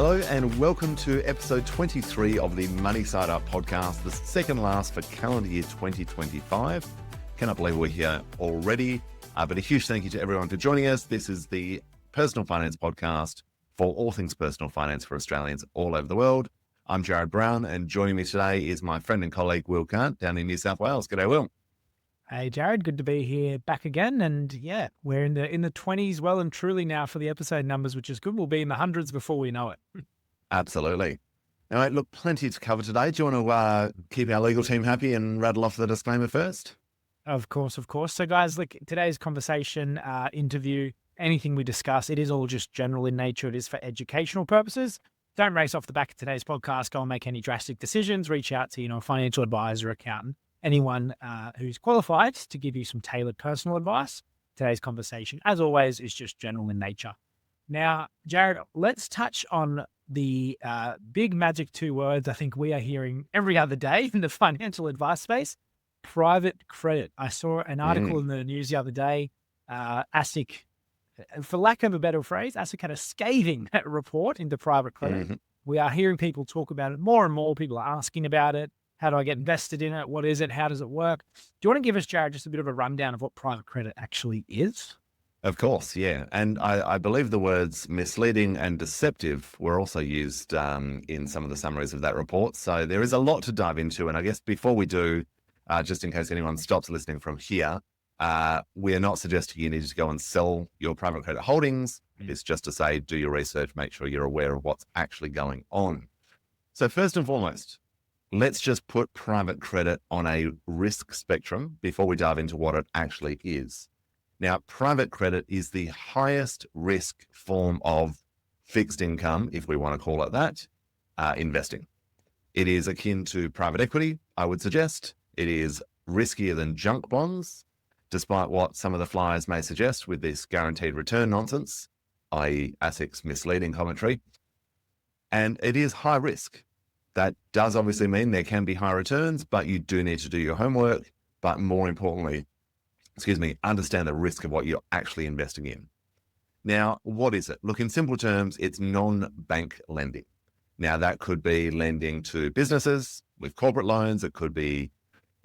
Hello and welcome to episode 23 of the Money Side Up podcast, the second last for calendar year 2025. Cannot believe we're here already, but a huge thank you to everyone for joining us. This is the personal finance podcast for all things personal finance for Australians all over the world. I'm Jarrad Brown, and joining me today is my friend and colleague Will Cant down in New South Wales. G'day, Will. Hey, Jarrad, good to be here back again. And yeah, we're in the 20s well and truly now for the episode numbers, which is good. We'll be in the hundreds before we know it. Absolutely. All right, look, plenty to cover today. Do you want to keep our legal team happy and rattle off the disclaimer first? Of course. So guys, look, today's conversation, interview, anything we discuss, it is all just general in nature. It is for educational purposes. Don't race off the back of today's podcast. Go and make any drastic decisions. Reach out to, a financial advisor, accountant, anyone who's qualified to give you some tailored personal advice. Today's conversation, as always, is just general in nature. Now, Jarrad, let's touch on the big magic two words I think we are hearing every other day in the financial advice space: private credit. I saw an article in the news the other day. ASIC, for lack of a better phrase, ASIC had a scathing report into private credit. We are hearing people talk about it more and more. People are asking about it. How do I get invested in it? What is it? How does it work? Do you want to give us, Jarrad, just a bit of a rundown of what private credit actually is? Of course, yeah. And I believe the words misleading and deceptive were also used in some of the summaries of that report. So there is a lot to dive into. And I guess before we do, just in case anyone stops listening from here, we are not suggesting you need to go and sell your private credit holdings. It's just to say, do your research, make sure you're aware of what's actually going on. So first and foremost, let's just put private credit on a risk spectrum before we dive into what it actually is. Now, private credit is the highest risk form of fixed income, if we want to call it that, investing. It is akin to private equity, I would suggest. It is riskier than junk bonds, despite what some of the flyers may suggest with this guaranteed return nonsense, i.e. ASIC's misleading commentary. And it is high risk. That does obviously mean there can be high returns, but you do need to do your homework. But more importantly, understand the risk of what you're actually investing in. Now, what is it? Look, in simple terms, it's non-bank lending. Now, that could be lending to businesses with corporate loans. It could be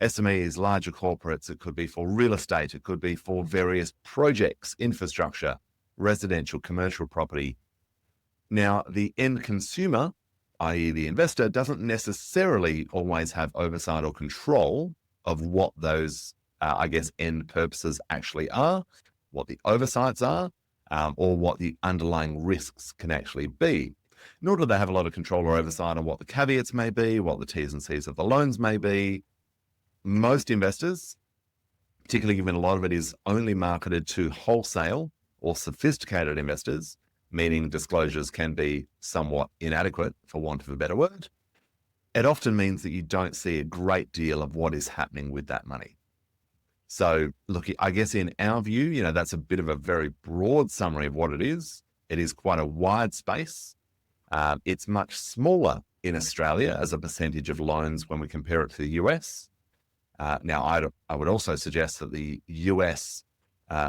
SMEs, larger corporates. It could be for real estate. It could be for various projects, infrastructure, residential, commercial property. Now, the end consumer, i.e. the investor, doesn't necessarily always have oversight or control of what those, end purposes actually are, what the oversights are, or what the underlying risks can actually be. Nor do they have a lot of control or oversight on what the caveats may be, what the T's and C's of the loans may be. Most investors, particularly given a lot of it is only marketed to wholesale or sophisticated investors, meaning disclosures can be somewhat inadequate, for want of a better word, it often means that you don't see a great deal of what is happening with that money. So look, I guess in our view, that's a bit of a very broad summary of what it is. It is quite a wide space. It's much smaller in Australia as a percentage of loans when we compare it to the US. Now, I would also suggest that the US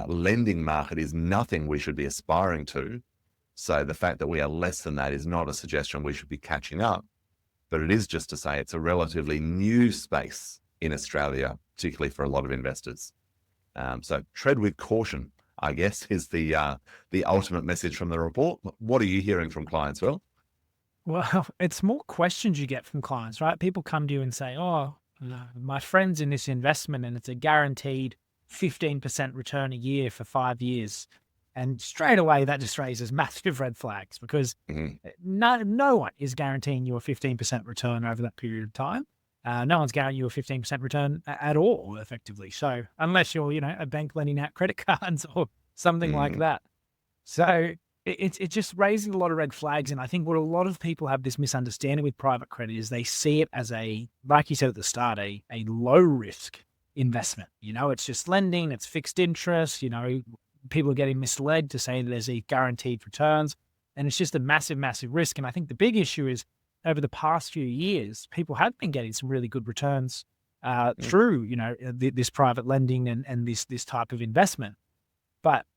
lending market is nothing we should be aspiring to. So the fact that we are less than that is not a suggestion we should be catching up, but it is just to say it's a relatively new space in Australia, particularly for a lot of investors. So tread with caution, I guess, is the ultimate message from the report. What are you hearing from clients, Will? Well, it's more questions you get from clients, right? People come to you and say, my friend's in this investment and it's a guaranteed 15% return a year for 5 years. And straight away, that just raises massive red flags because no one is guaranteeing you a 15% return over that period of time. No one's guaranteeing you a 15% return at all, effectively. So unless you're, a bank lending out credit cards or something like that. So it's just raising a lot of red flags. And I think what a lot of people have this misunderstanding with private credit is they see it as like you said at the start, a low risk investment. It's just lending, it's fixed interest, people are getting misled to say that there's these guaranteed returns, and it's just a massive, massive risk. And I think the big issue is over the past few years, people have been getting some really good returns through, this private lending and this type of investment. But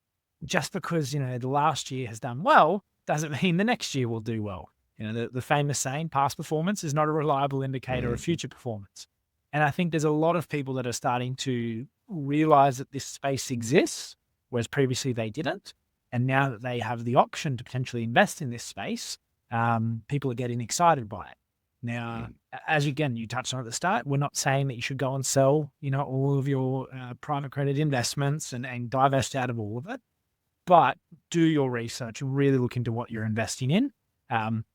just because, the last year has done well, doesn't mean the next year will do well. The famous saying, past performance is not a reliable indicator of Mhm. future performance. And I think there's a lot of people that are starting to realize that this space exists, whereas previously they didn't. And now that they have the option to potentially invest in this space, people are getting excited by it. Now, Mm. as again, you touched on at the start, we're not saying that you should go and sell, all of your private credit investments and divest out of all of it, but do your research and really look into what you're investing in. Um,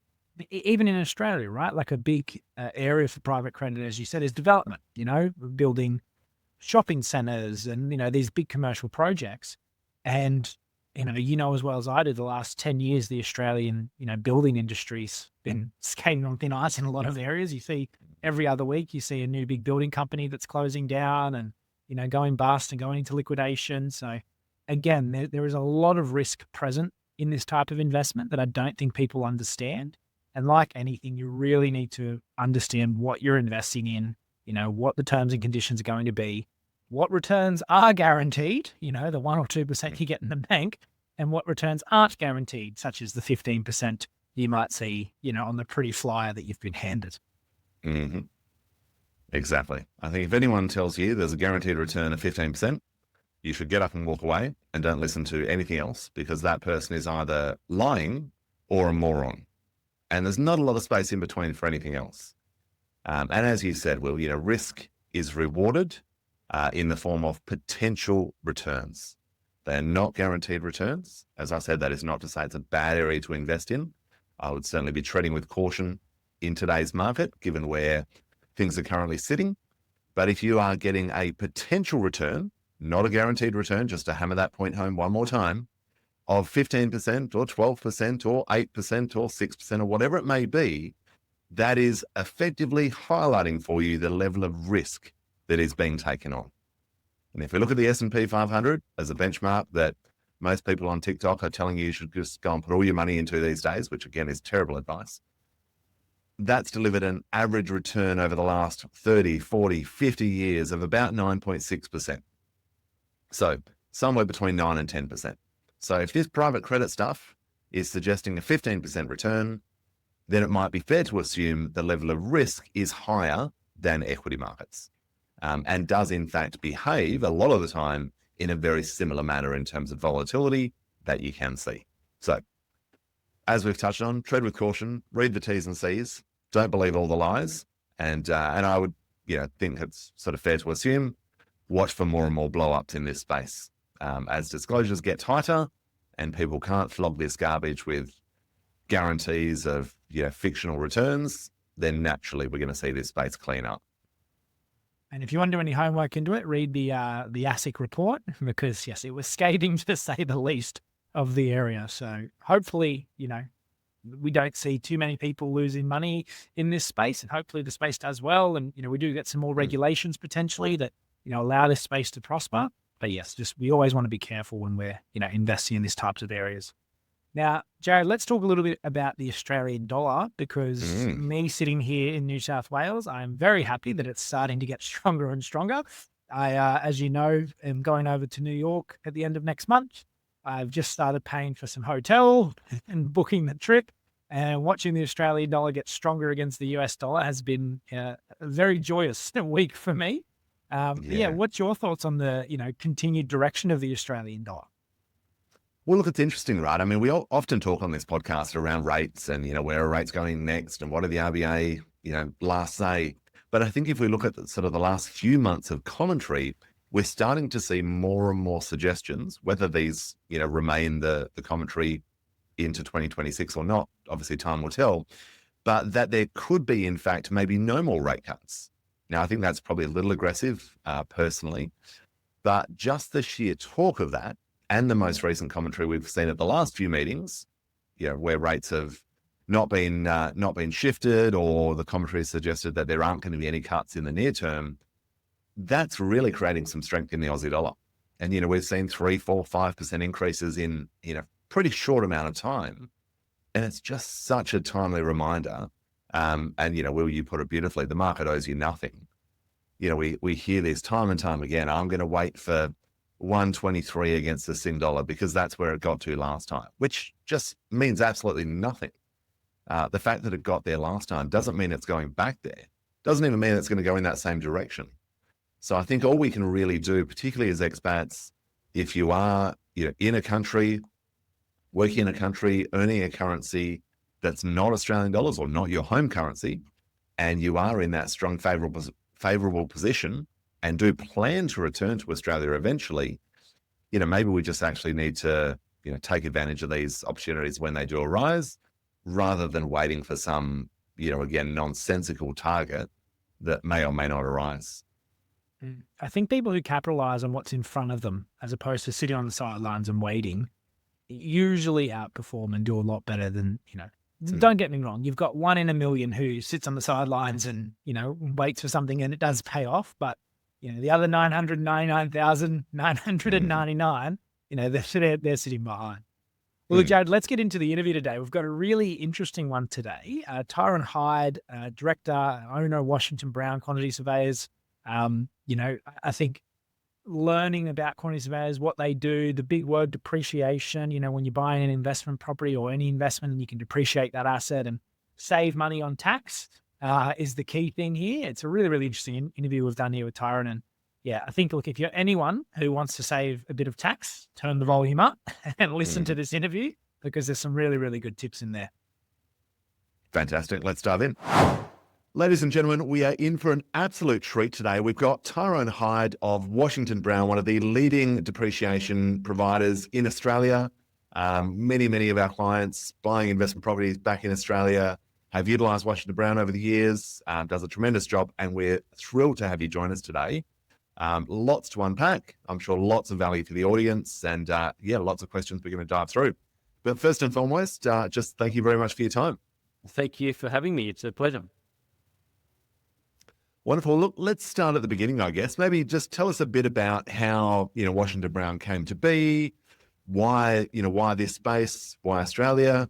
Even in Australia, right? Like a big area for private credit, as you said, is development, building shopping centers and, these big commercial projects. And, as well as I do, the last 10 years, the Australian, building industry's been skating on thin ice in a lot of areas. You see every other week, you see a new big building company that's closing down and, going bust and going into liquidation. So again, there is a lot of risk present in this type of investment that I don't think people understand. And like anything, you really need to understand what you're investing in, what the terms and conditions are going to be, what returns are guaranteed, the 1 or 2% you get in the bank, and what returns aren't guaranteed, such as the 15% you might see, on the pretty flyer that you've been handed. Mhm. Exactly. I think if anyone tells you there's a guaranteed return of 15%, you should get up and walk away and don't listen to anything else, because that person is either lying or a moron. And there's not a lot of space in between for anything else. And as you said, Will, risk is rewarded in the form of potential returns. They're not guaranteed returns. As I said, that is not to say it's a bad area to invest in. I would certainly be treading with caution in today's market, given where things are currently sitting. But if you are getting a potential return, not a guaranteed return, just to hammer that point home one more time, of 15% or 12% or 8% or 6% or whatever it may be, that is effectively highlighting for you the level of risk that is being taken on. And if we look at the S&P 500 as a benchmark that most people on TikTok are telling you should just go and put all your money into these days, which again is terrible advice, that's delivered an average return over the last 30, 40, 50 years of about 9.6%. So somewhere between 9 and 10%. So if this private credit stuff is suggesting a 15% return, then it might be fair to assume the level of risk is higher than equity markets, and does in fact behave a lot of the time in a very similar manner in terms of volatility that you can see. So as we've touched on, tread with caution, read the T's and C's, don't believe all the lies. And I would, think it's sort of fair to assume, watch for more and more blow-ups in this space. As disclosures get tighter and people can't flog this garbage with guarantees of fictional returns, then naturally we're going to see this space clean up. And if you want to do any homework into it, read the ASIC report, because yes, it was scathing to say the least of the area. So hopefully, we don't see too many people losing money in this space, and hopefully the space does well. And, we do get some more regulations potentially that, allow this space to prosper. But yes, we always want to be careful when we're, investing in these types of areas. Now, Jarrad, let's talk a little bit about the Australian dollar, because me sitting here in New South Wales, I'm very happy that it's starting to get stronger and stronger. I, as you know, am going over to New York at the end of next month. I've just started paying for some hotel and booking the trip, and watching the Australian dollar get stronger against the US dollar has been a very joyous week for me. What's your thoughts on the, continued direction of the Australian dollar? Well, look, it's interesting, right? I mean, we all often talk on this podcast around rates and, where are rates going next and what are the RBA, last say. But I think if we look at sort of the last few months of commentary, we're starting to see more and more suggestions, whether these, remain the commentary into 2026 or not. Obviously, time will tell, but that there could be, in fact, maybe no more rate cuts. Now, I think that's probably a little aggressive, personally, but just the sheer talk of that, and the most recent commentary we've seen at the last few meetings, where rates have not been shifted, or the commentary has suggested that there aren't going to be any cuts in the near term, that's really creating some strength in the Aussie dollar. And, we've seen 3, 4, 5% increases in, a pretty short amount of time. And it's just such a timely reminder. And, Will, you put it beautifully, the market owes you nothing. We hear this time and time again. I'm going to wait for 123 against the Sing dollar because that's where it got to last time, which just means absolutely nothing. The fact that it got there last time doesn't mean it's going back there. Doesn't even mean it's going to go in that same direction. So I think all we can really do, particularly as expats, if you are in a country, working in a country, earning a currency that's not Australian dollars or not your home currency, and you are in that strong favorable position and do plan to return to Australia eventually, maybe we just actually need to, take advantage of these opportunities when they do arise, rather than waiting for some, again, nonsensical target that may or may not arise. I think people who capitalize on what's in front of them, as opposed to sitting on the sidelines and waiting, usually outperform and do a lot better than, don't get me wrong. You've got 1 in a million who sits on the sidelines and, waits for something and it does pay off. But, the other 999,999, they're sitting behind. Well, look, Jarrad, let's get into the interview today. We've got a really interesting one today. Tyron Hyde, director, owner of Washington Brown Quantity Surveyors. I think learning about quantity surveyors, what they do, the big word depreciation, when you're buying an investment property or any investment and you can depreciate that asset and save money on tax is the key thing here. It's a really, really interesting interview we've done here with Tyron. And yeah, I think, look, if you're anyone who wants to save a bit of tax, turn the volume up and listen to this interview, because there's some really, really good tips in there. Fantastic. Let's dive in. Ladies and gentlemen, we are in for an absolute treat today. We've got Tyron Hyde of Washington Brown, one of the leading depreciation providers in Australia. Many of our clients buying investment properties back in Australia have utilised Washington Brown over the years, does a tremendous job, and we're thrilled to have you join us today. Lots to unpack. I'm sure lots of value for the audience, and lots of questions we're going to dive through. But first and foremost, just thank you very much for your time. Thank you for having me. It's a pleasure. Wonderful. Look, let's start at the beginning, I guess. Maybe just tell us a bit about how, Washington Brown came to be, why this space, why Australia?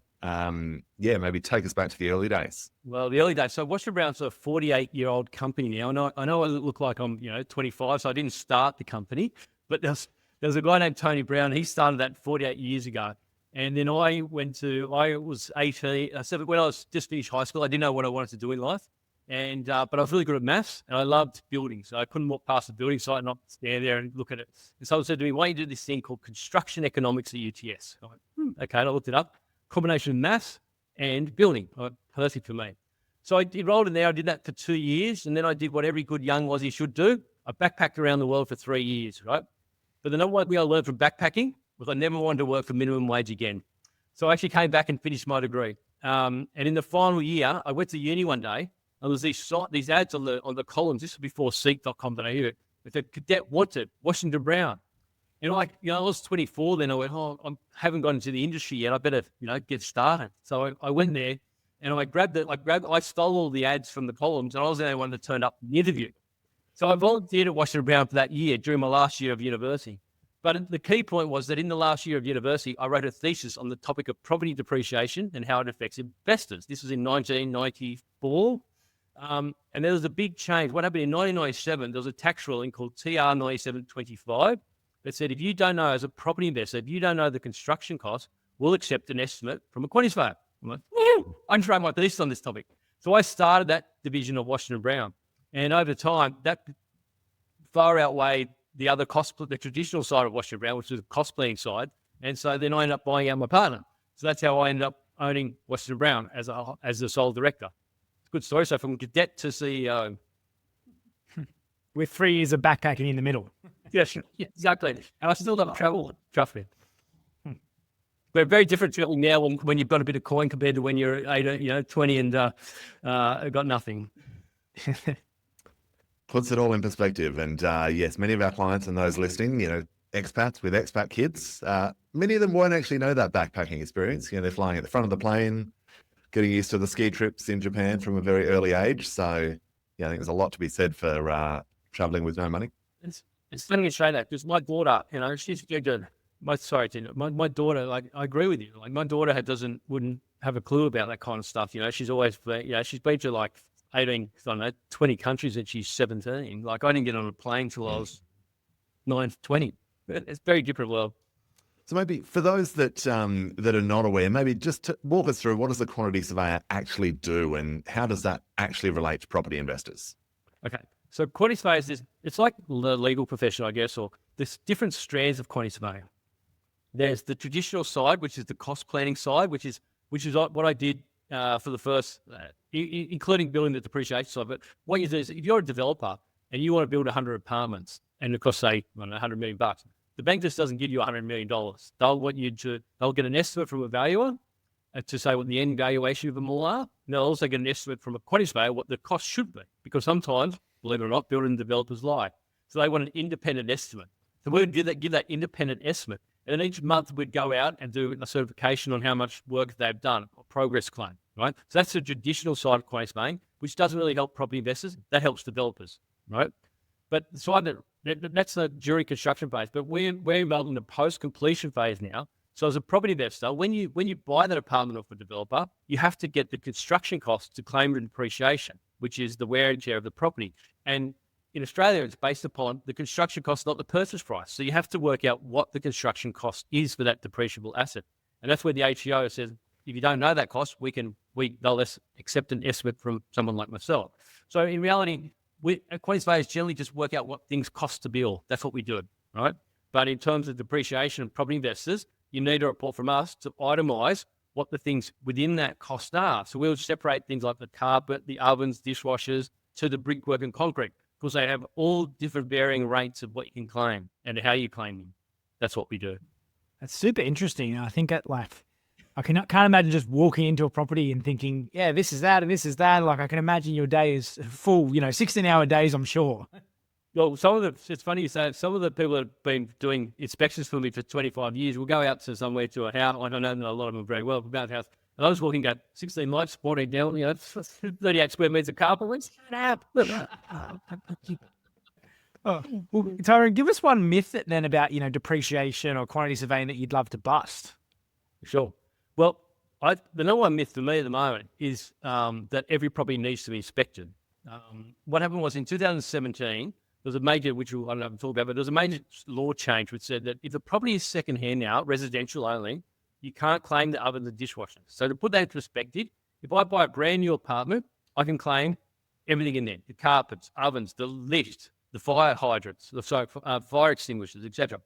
Maybe take us back to the early days. Well, the early days. So Washington Brown's a 48-year-old company now. I know I look like I'm, 25, so I didn't start the company, but there's a guy named Tony Brown. He started that 48 years ago. And then I was 18. So when I was just finished high school, I didn't know what I wanted to do in life. And but I was really good at maths and I loved buildings. So I couldn't walk past the building site and not stand there and look at it. And someone said to me, why don't you do this thing called construction economics at UTS? I went, okay, and I looked it up. Combination of maths and building. Perfect for me. So I enrolled in there. I did that for 2 years. And then I did what every good young Aussie should do. I backpacked around the world for 3 years, right? But the number one thing I learned from backpacking was I never wanted to work for minimum wage again. So I actually came back and finished my degree. And in the final year, I went to uni one day. And there was these ads on the columns. This was before seek.com.au. It said, cadet wanted, Washington Brown. And I was 24 then. I went, I haven't gone into the industry yet. I better, get started. So I went there and I stole all the ads from the columns and I was the only one that turned up in the interview. So I volunteered at Washington Brown for that year during my last year of university. But the key point was that in the last year of university, I wrote a thesis on the topic of property depreciation and how it affects investors. This was in 1994. And there was a big change. What happened in 1997, there was a tax ruling called TR 9725 that said, if you don't know, as a property investor, if you don't know the construction cost, we'll accept an estimate from a quantity surveyor. I'm like, I can write my thesis on this topic. So I started that division of Washington Brown. And over time, that far outweighed the other the traditional side of Washington Brown, which was the cost planning side. And so then I ended up buying out my partner. So that's how I ended up owning Washington Brown as the sole director. Good story. So from cadet to CEO. With 3 years of backpacking in the middle. Yes, exactly. And I still don't travel. Trust me. We're very different now when you've got a bit of coin compared to when you're 18, 20 and got nothing. Puts it all in perspective. And yes, many of our clients and those listening, expats with expat kids, many of them won't actually know that backpacking experience. They're flying at the front of the plane, getting used to the ski trips in Japan from a very early age. So, I think there's a lot to be said for traveling with no money. It's funny you say that because my daughter, she's good. My daughter, like, I agree with you. Like, my daughter wouldn't have a clue about that kind of stuff. She's always, she's been to like 20 countries and she's 17. Like, I didn't get on a plane till I was 20. It's very different world. So maybe for those that that are not aware, maybe just to walk us through, what does the quantity surveyor actually do, and how does that actually relate to property investors? Okay. So quantity surveyors it's like the legal profession, I guess, or there's different strands of quantity surveying. There's the traditional side, which is the cost planning side, which is what I did for the first, including building the depreciation side. But what you do is, if you're a developer and you want to build 100 apartments and it costs, say, I don't know, $100 million, the bank just doesn't give you $100 million. They'll get an estimate from a valuer to say what the end valuation of them all are. And they'll also get an estimate from a quantity surveyor what the cost should be, because sometimes, believe it or not, building developers lie. So they want an independent estimate. So we'd give that independent estimate. And then each month we'd go out and do a certification on how much work they've done, or progress claim, right? So that's the traditional side of quantity surveying, which doesn't really help property investors. That helps developers, right? But the side that's the during construction phase. But we're involved in the post-completion phase now. So as a property investor, when you buy that apartment off a developer, you have to get the construction costs to claim the depreciation, which is the wear and tear of the property. And in Australia, it's based upon the construction cost, not the purchase price. So you have to work out what the construction cost is for that depreciable asset. And that's where the ATO says, if you don't know that cost, they'll accept an estimate from someone like myself. So in reality, quantity surveyors generally just work out what things cost to build. That's what we do, right? But in terms of depreciation and property investors, you need a report from us to itemize what the things within that cost are. So we'll separate things like the carpet, the ovens, dishwashers, to the brickwork and concrete, because they have all different varying rates of what you can claim and how you claim them. That's what we do. That's super interesting. I think I can't imagine just walking into a property and thinking, yeah, this is that and this is that. Like, I can imagine your day is full, 16-hour days, I'm sure. Well, it's funny you say it, some of the people that have been doing inspections for me for 25 years will go out to somewhere to a house. I don't know a lot of them very well, about a house. And I was walking at 16 lights, 14 down, 38 square meters of carpet. Went, shut up. Well, Tyron, give us one myth then about, depreciation or quantity surveying that you'd love to bust. Sure. Well, the number one myth for me at the moment is that every property needs to be inspected. What happened was in 2017, there was a major, which I don't know if I'm talking about, but there was a major law change which said that if the property is secondhand now, residential only, you can't claim the ovens and dishwashers. So to put that in perspective, if I buy a brand new apartment, I can claim everything in there: the carpets, ovens, the lift, the fire hydrants, fire extinguishers, etc.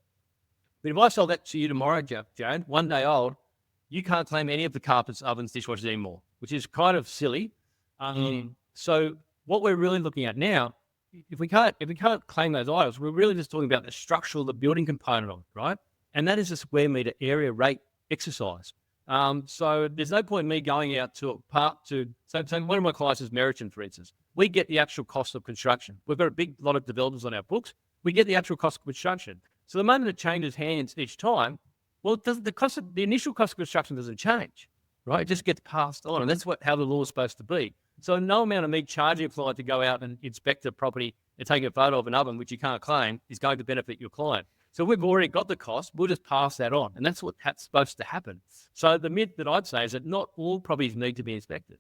But if I sell that to you tomorrow, Jarrad, 1 day old, you can't claim any of the carpets, ovens, dishwashers anymore, which is kind of silly. So what we're really looking at now, if we can't claim those items, we're really just talking about the structural, the building component of it, right? And that is a square meter area rate exercise. So there's no point in me going out to so one of my clients is Meriton, for instance. We get the actual cost of construction. We've got a big lot of developers on our books. We get the actual cost of construction. So the moment it changes hands each time, well, the initial cost of construction doesn't change, right? It just gets passed on, and that's how the law is supposed to be. So no amount of me charging a client to go out and inspect a property and take a photo of an oven, which you can't claim, is going to benefit your client. So we've already got the cost, we'll just pass that on. And that's what's supposed to happen. So the myth that I'd say is that not all properties need to be inspected.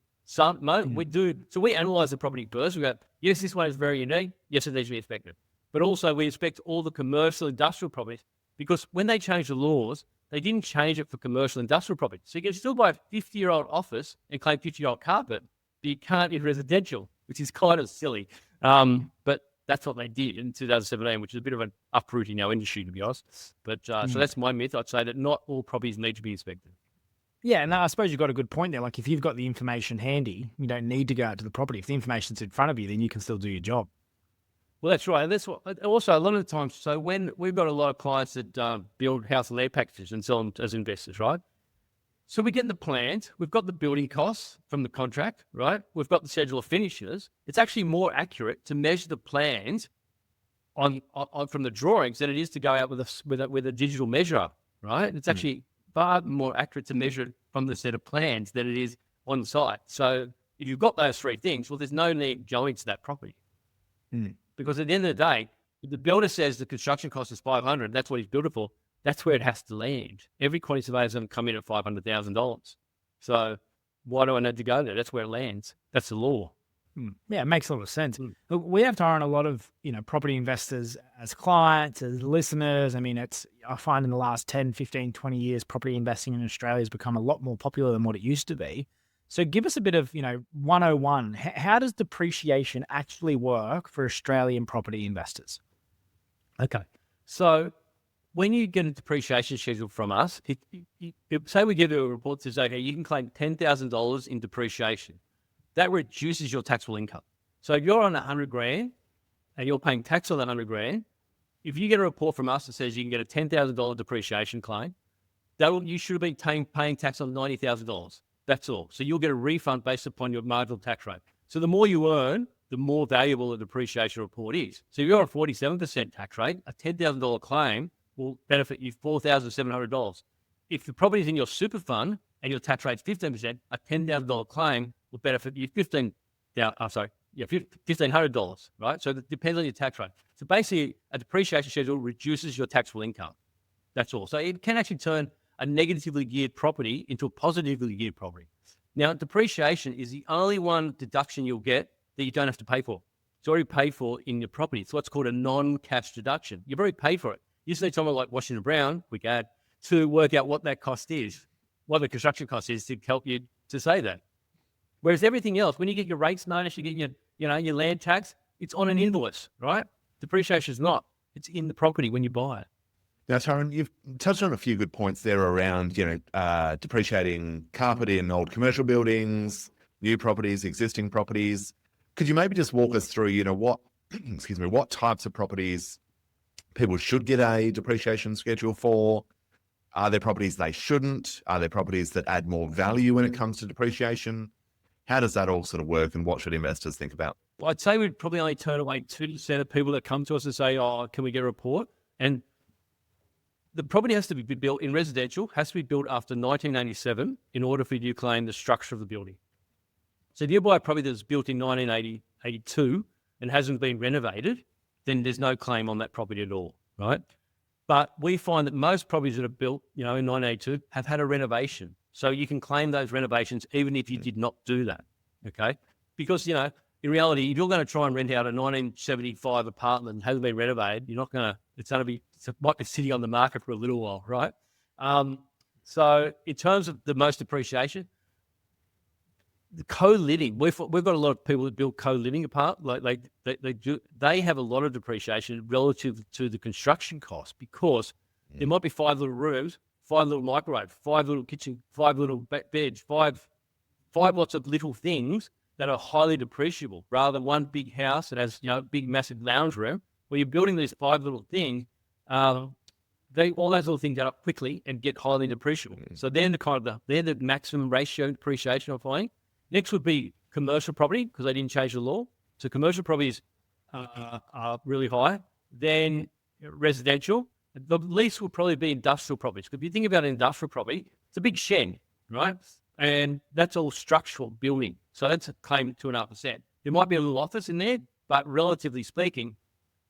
We do. So we analyze the property first. We go, yes, this one is very unique. Yes, it needs to be inspected. But also we inspect all the commercial industrial properties, because when they changed the laws, they didn't change it for commercial industrial properties. So you can still buy a 50-year-old office and claim 50-year-old carpet, but you can't in residential, which is kind of silly. But that's what they did in 2017, which is a bit of an uprooting our industry, to be honest. But so that's my myth. I'd say that not all properties need to be inspected. Yeah, and I suppose you've got a good point there. Like, if you've got the information handy, you don't need to go out to the property. If the information's in front of you, then you can still do your job. Well, that's right. And that's what, also a lot of the times. So when we've got a lot of clients that build house and land packages and sell them as investors, right? So we get the plans, we've got the building costs from the contract, right? We've got the schedule of finishes. It's actually more accurate to measure the plans on from the drawings than it is to go out with a digital measure, right? It's actually far more accurate to measure it from the set of plans than it is on site. So if you've got those three things, well, there's no need going to that property. Because at the end of the day, if the builder says the construction cost is $500, that's what he's built it for, that's where it has to land. Every quantity surveyor is going to come in at $500,000. So why do I need to go there? That's where it lands. That's the law. Yeah, it makes a lot of sense. Mm. Look, we have, Tyron, a lot of, property investors as clients, as listeners. I mean, I find in the last 10, 15, 20 years, property investing in Australia has become a lot more popular than what it used to be. So give us a bit of, 101. How does depreciation actually work for Australian property investors? Okay. So when you get a depreciation schedule from us, say we give you a report that says, okay, you can claim $10,000 in depreciation. That reduces your taxable income. So if you're on 100 grand and you're paying tax on that 100 grand, if you get a report from us that says you can get a $10,000 depreciation claim, you should have been paying tax on $90,000. That's all. So you'll get a refund based upon your marginal tax rate. So the more you earn, the more valuable a depreciation report is. So if you're on a 47% tax rate, a $10,000 claim will benefit you $4,700. If the property is in your super fund and your tax rate's 15%, a $10,000 claim will benefit you $1,500, right? So it depends on your tax rate. So basically, a depreciation schedule reduces your taxable income. That's all. So it can actually turn a negatively geared property into a positively geared property. Now, depreciation is the only one deduction you'll get that you don't have to pay for. It's already paid for in your property. It's what's called a non-cash deduction. You've already paid for it. You just need someone like Washington Brown, we add, to work out what that cost is, what the construction cost is, to help you to say that. Whereas everything else, when you get your rates notice, you get your land tax, it's on an invoice, right? Depreciation is not. It's in the property when you buy it. Now, Tyron, you've touched on a few good points there around, depreciating carpet in old commercial buildings, new properties, existing properties. Could you maybe just walk us through, what types of properties people should get a depreciation schedule for? Are there properties they shouldn't? Are there properties that add more value when it comes to depreciation? How does that all sort of work, and what should investors think about? Well, I'd say we'd probably only turn away 2% of people that come to us and say, oh, can we get a report? And the property has to be built in residential, has to be built after 1987 in order for you to claim the structure of the building. So if you buy a property that's built in 1982 and hasn't been renovated, then there's no claim on that property at all, right? But we find that most properties that are built, in 1982 have had a renovation. So you can claim those renovations even if you did not do that, okay? Because, in reality, if you're going to try and rent out a 1975 apartment and hasn't been renovated, you're not going to, it might be sitting on the market for a little while, right? So in terms of the most depreciation, the co-living, we've got a lot of people that build co-living apart. They have a lot of depreciation relative to the construction cost, because there might be 5 little rooms, 5 little microwave, 5 little kitchen, 5 little beds, 5 lots of little things that are highly depreciable, rather than one big house that has big massive lounge room. Where you're building these 5 little things, all those little things add up quickly and get highly depreciable. So they're the maximum ratio depreciation I'm finding. Next would be commercial property, because they didn't change the law. So commercial properties are really high. Then residential. The least will probably be industrial properties. Because if you think about an industrial property, it's a big shed, right? And that's all structural building. So that's a claim 2.5%. There might be a little office in there, but relatively speaking,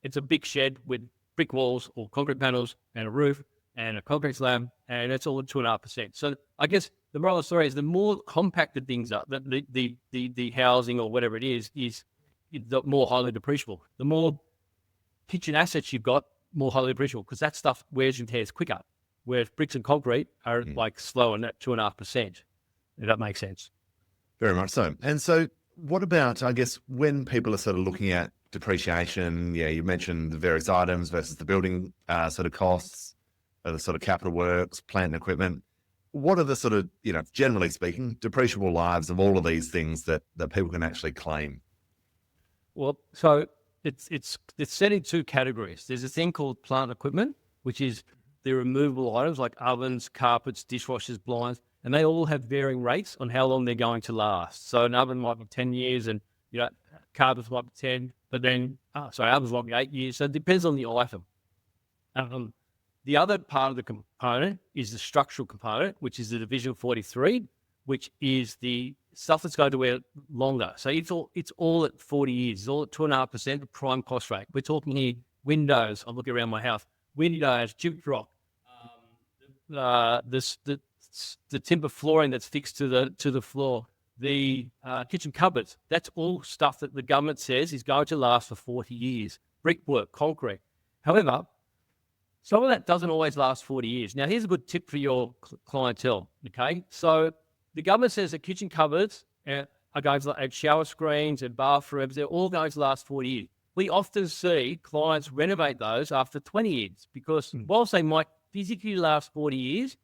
it's a big shed with brick walls or concrete panels and a roof and a concrete slab, and it's all at 2.5%. So I guess the moral of the story is the more compacted things are, the housing or whatever it is the more highly depreciable. The more kitchen assets you've got, more highly depreciable, because that stuff wears and tears quicker, whereas bricks and concrete are like slow and at 2.5%. If that makes sense. Very much so. And so what about, I guess, when people are sort of looking at depreciation, you mentioned the various items versus the building sort of costs, the sort of capital works, plant and equipment. What are the sort of, generally speaking, depreciable lives of all of these things that people can actually claim? Well, so it's set in 2 categories. There's a thing called plant and equipment, which is the removable items like ovens, carpets, dishwashers, blinds, and they all have varying rates on how long they're going to last. So an oven might be 10 years and, carpets might be 10, but then, ovens might be 8 years. So it depends on the item. The other part of the component is the structural component, which is the Division 43, which is the stuff that's going to wear longer. So it's all at 40 years, it's all at 2.5% prime cost rate. We're talking here windows. I'm looking around my house. Windows, chip drop, the timber flooring that's fixed to the floor, the kitchen cupboards, that's all stuff that the government says is going to last for 40 years. Brickwork, concrete. However, some of that doesn't always last 40 years. Now, here's a good tip for your clientele, okay? So the government says that kitchen cupboards are going to, and shower screens and bathrooms, they're all going to last 40 years. We often see clients renovate those after 20 years because whilst they might physically last 40 years,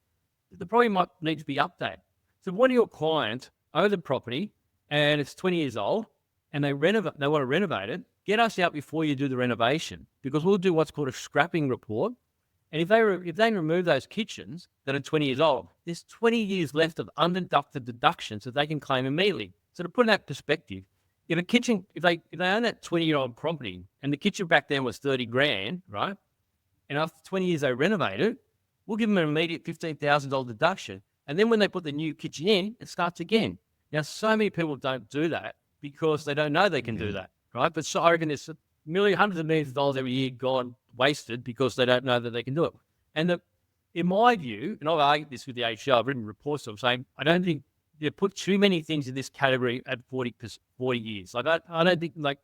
they probably might need to be updated. So one of your clients owns a property and it's 20 years old and they want to renovate it, get us out before you do the renovation because we'll do what's called a scrapping report. And if they remove those kitchens that are 20 years old, there's 20 years left of undeducted deductions that they can claim immediately. So to put in that perspective, if they own that 20-year-old property and the kitchen back then was 30 grand, right? And after 20 years they renovate it, we'll give them an immediate $15,000 deduction. And then when they put the new kitchen in, it starts again. Now, so many people don't do that because they don't know they can do that, right? But so I reckon there's hundreds of millions of dollars every year gone wasted because they don't know that they can do it. And in my view, and I've argued this with the ACO, I've written reports of saying, I don't think you put too many things in this category at 40 years. Like I don't think not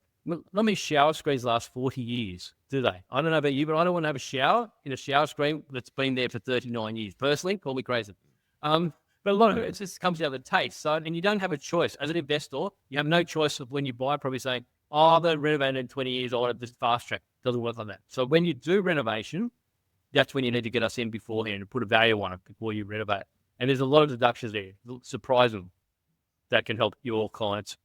many shower screens last 40 years, do they? I don't know about you, but I don't want to have a shower in a shower screen that's been there for 39 years. Personally, call me crazy. But a lot of it just comes down to taste. So, and you don't have a choice. As an investor, you have no choice of when you buy, probably saying, oh, I'm going to renovate in 20 years, I want this fast track. Doesn't work like that. So when you do renovation, that's when you need to get us in beforehand and put a value on it before you renovate. And there's a lot of deductions there, surprising, that can help your clients.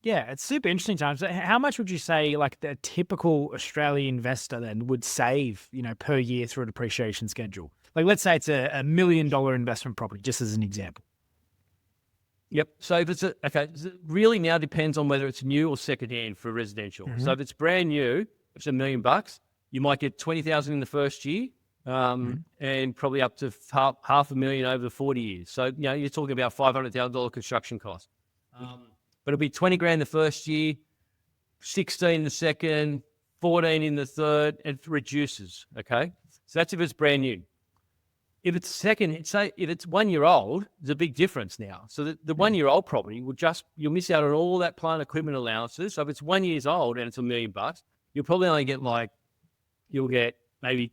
Yeah, it's super interesting, Tyron. So how much would you say like the typical Australian investor then would save, per year through a depreciation schedule? Like let's say it's a $1 million investment property, just as an example. Yep. So if it's it really now depends on whether it's new or secondhand for residential. So if it's brand new, if it's $1 million, you might get 20,000 in the first year. And probably up to half a million over 40 years. So, you're talking about $500,000 construction cost. But it'll be 20 grand the first year, 16 the second, 14 in the third, and it reduces. Okay. So that's if it's brand new. If it's second, say if it's 1 year old, there's a big difference now. So the 1 year old property you'll miss out on all that plant equipment allowances. So if it's 1 year old and it's $1 million, you'll probably only get you'll get maybe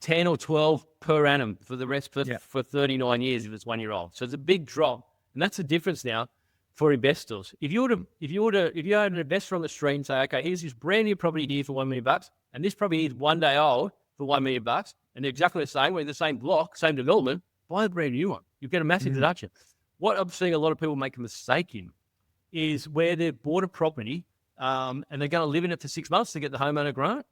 10 or 12 per annum for the rest for 39 years if it's 1 year old. So it's a big drop. And that's the difference now for investors. If you had an investor on the street and say, okay, here's this brand new property here for $1 million, and this property is 1 day old for $1 million, and they're exactly the same, we're in the same block, same development, buy a brand new one. You get a massive deduction. What I'm seeing a lot of people make a mistake in is where they've bought a property and they're going to live in it for 6 months to get the homeowner grant.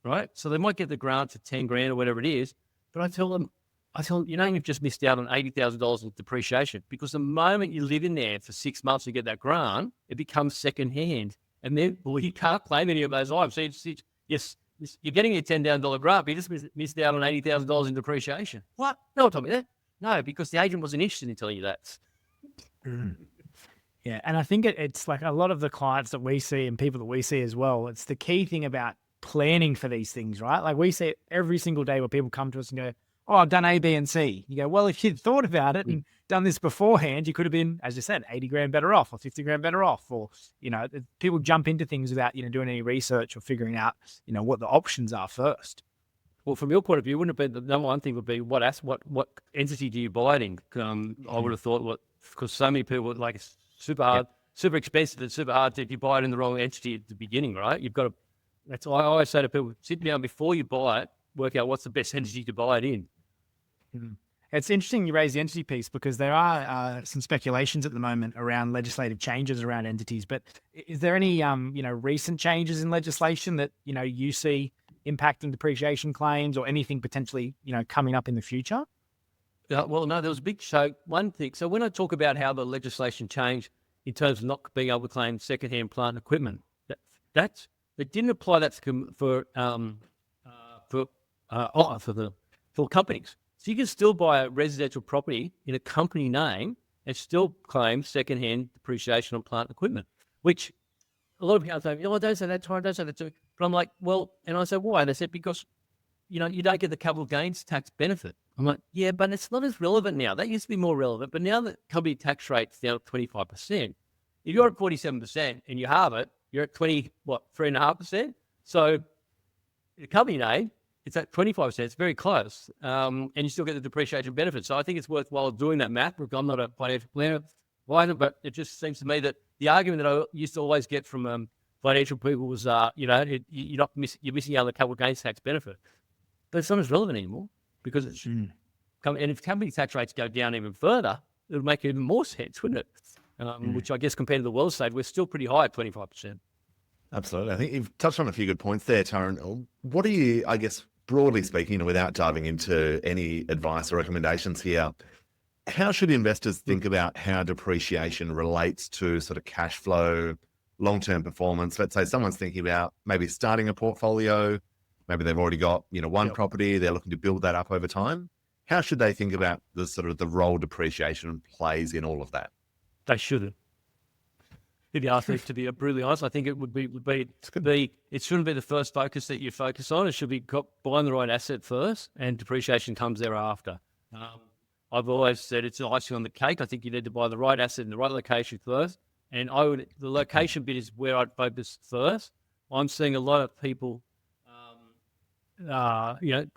Right? So they might get the grant for 10 grand or whatever it is. But I tell them, you've just missed out on $80,000 in depreciation because the moment you live in there for 6 months to get that grant, it becomes secondhand. And then, you can't claim any of those items. So yes, you're getting your $10,000 grant, but you just missed out on $80,000 in depreciation. What? No one told me that. No, because the agent wasn't interested in telling you that. Yeah. And I think it's like a lot of the clients that we see and people that we see as well, it's the key thing about planning for these things, right? Like we see it every single day where people come to us and go, oh, I've done A, B, and C. You go, well, if you'd thought about it and done this beforehand, you could have been, as you said, 80 grand better off or 50 grand better off. Or, people jump into things without, doing any research or figuring out, what the options are first. Well, from your point of view, wouldn't it be the number one thing would be what entity do you buy it in? I would have thought because so many people like it's super hard, super expensive and super hard if you buy it in the wrong entity at the beginning, right? You've got to. That's why I always say to people, sit down before you buy it, work out what's the best entity to buy it in. It's interesting you raise the entity piece because there are some speculations at the moment around legislative changes around entities. But is there any, recent changes in legislation that, you see impacting depreciation claims or anything potentially, coming up in the future? Well, no, there was a big one thing. So when I talk about how the legislation changed in terms of not being able to claim secondhand plant and equipment, they didn't apply that for companies. So you can still buy a residential property in a company name and still claim secondhand depreciation on plant and equipment, which a lot of people say, don't say that, Tyron, don't say that too. But I'm like, well, and I said, why? And they said, because, you don't get the capital gains tax benefit I'm like, yeah, but it's not as relevant now. That used to be more relevant, but now the company tax rate's down at 25%. If you're at 47% and you have it, you're at 3.5%. So the company name, it's at 25%. It's very close, and you still get the depreciation benefit. So I think it's worthwhile doing that math. Look, I'm not a financial planner, but it just seems to me that the argument that I used to always get from financial people was, you're missing out on the capital gains tax benefit. But it's not as relevant anymore because it's and if company tax rates go down even further, it'll make even more sense, wouldn't it? Which I guess compared to the world stage, we're still pretty high at 25%. Absolutely. I think you've touched on a few good points there, Tyron. What are you, I guess, broadly speaking, without diving into any advice or recommendations here, how should investors think about how depreciation relates to sort of cash flow, long-term performance? Let's say someone's thinking about maybe starting a portfolio, maybe they've already got, one property, they're looking to build that up over time. How should they think about the sort of the role depreciation plays in all of that? They shouldn't. If you ask me to be brutally honest, I think it it shouldn't be the first focus that you focus on. It should be buying the right asset first, and depreciation comes thereafter. I've always said it's icing on the cake. I think you need to buy the right asset in the right location first, and the location bit is where I'd focus first. I'm seeing a lot of people,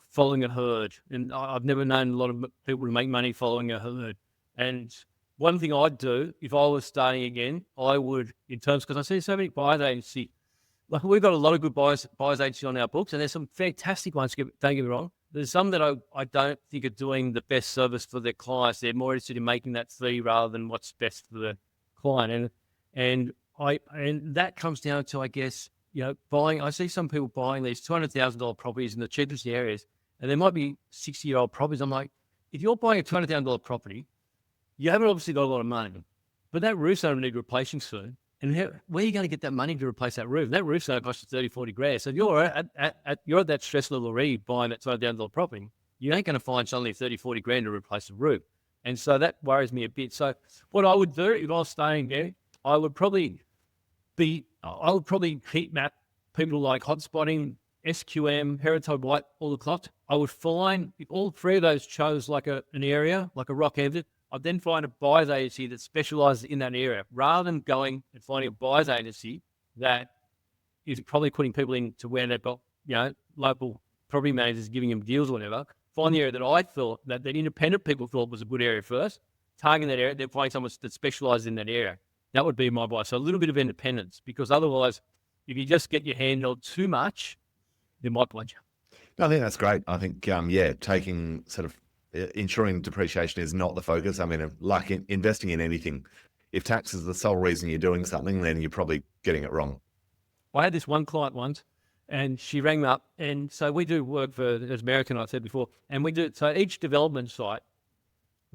following a herd, and I've never known a lot of people to make money following a herd. And one thing I'd do if I was starting again, I would, because I see so many buyers agency, like we've got a lot of good buyers agency on our books, and there's some fantastic ones, don't get me wrong. There's some that I don't think are doing the best service for their clients. They're more interested in making that fee rather than what's best for the client. And that comes down to, I guess, I see some people buying these $200,000 properties in the cheapest areas, and there might be 60-year-old properties. I'm like, if you're buying a $200,000 property, you haven't obviously got a lot of money, but that roof's going to need replacing soon. And where are you going to get that money to replace that roof? That roof's going to cost you 30, 40 grand. So if you're at that stress level already buying that $200,000 property, you ain't going to find suddenly 30, 40 grand to replace the roof. And so that worries me a bit. So what I would do if I was staying there, I would probably heat map people like Hotspotting, SQM, Heritage White, all the clots. I would find if all three of those chose like an area, like a rock Everett, I'd then find a buyer's agency that specialises in that area, rather than going and finding a buyer's agency that is probably putting people into where they've got, local property managers giving them deals or whatever. Find the area that I thought that independent people thought was a good area first, target that area, then find someone that specialises in that area. That would be my advice. So a little bit of independence, because otherwise, if you just get your hand held too much, they might blind you. I think that's great. I think, taking sort of ensuring depreciation is not the focus. I mean, like investing in anything, if tax is the sole reason you're doing something, then you're probably getting it wrong. I had this one client once, and she rang me up, and so we do work for, as American, I said before, and we do, so each development site,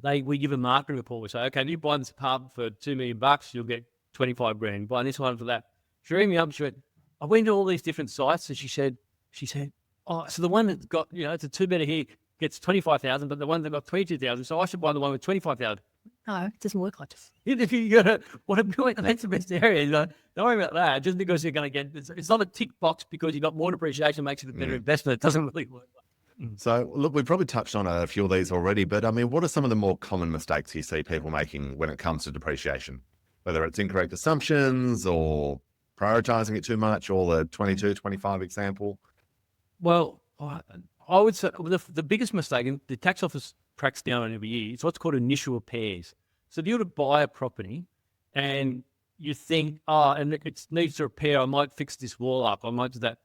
we give a marketing report. We say, okay, if you buy this apartment for $2 million, you'll get 25 grand. Buy this one for that. She rang me up, she went, I went to all these different sites, and she said, oh, so the one that's got, it's a 2-bedder here, gets 25,000, but the one that got 22,000, so I should buy the one with 25,000. No, it doesn't work like this. If you're going to want to buy, that's the best area. Don't worry about that. Just because you're going to get, it's not a tick box because you've got more depreciation makes it a better investment. It doesn't really work. So, look, we've probably touched on a few of these already, but I mean, what are some of the more common mistakes you see people making when it comes to depreciation? Whether it's incorrect assumptions or prioritizing it too much, or the 22, 25 example? Well, I would say the biggest mistake, and the tax office cracks down on every year, is what's called initial repairs. So if you were to buy a property and you think, and it needs to repair, I might fix this wall up, I might do that.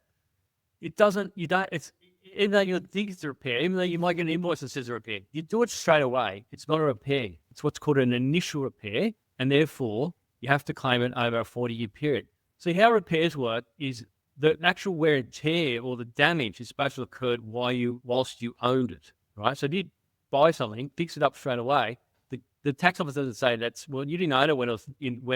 It doesn't, even though you think it's a repair, even though you might get an invoice that says a repair, you do it straight away. It's not a repair. It's what's called an initial repair, and therefore you have to claim it over a 40-year period. So how repairs work is the actual wear and tear or the damage is supposed to have occurred whilst you owned it, right? So if you buy something, fix it up straight away, the tax office doesn't say you didn't own it when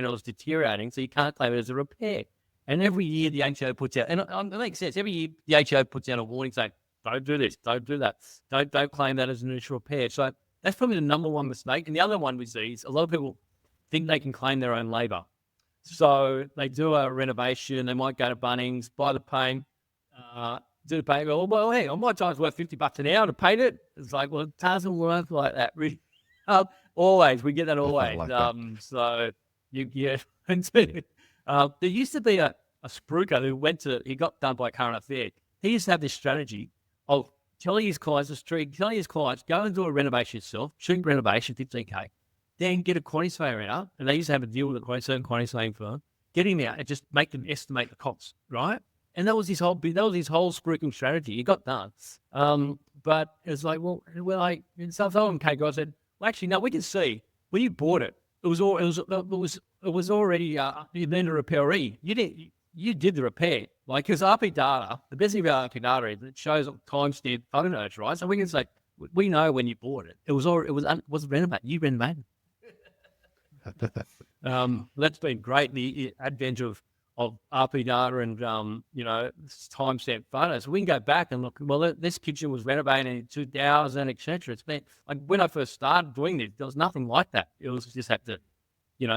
it was deteriorating, so you can't claim it as a repair. And every year the HO puts out, and it makes sense, every year the HO puts out a warning saying, don't do this, don't do that, don't claim that as an initial repair. So that's probably the number one mistake. And the other one we see is a lot of people think they can claim their own labour. So they do a renovation, they might go to Bunnings, buy the paint, do the paint. Well, hang on, my time's worth $50 an hour to paint it. It's like, well, it doesn't work like that. Really. Always, we get that always. Like that. So yeah. There used to be a spruiker who he got done by Current Affair. He used to have this strategy of telling his clients, go and do a renovation yourself, shoot renovation, 15K, then get a quantity surveyor out, and they used to have a deal with a certain quantity surveying firm, get him out and just make them estimate the costs, right? And that was his whole spruiking strategy. He got done. But it's like, and someone came guy said, well, actually, no, we can see when you bought it, it was already then a repairee. You did the repair. Like, because RP data, the best thing about RP data is it shows timestamp photos, right? So we can say, we know when you bought it. It was renovated. You renovated. That's been great. The advent of RP data and, timestamp photos. So we can go back and look, well, this kitchen was renovated in 2000, et cetera. It's been, like, when I first started doing this, there was nothing like that. It was just had to,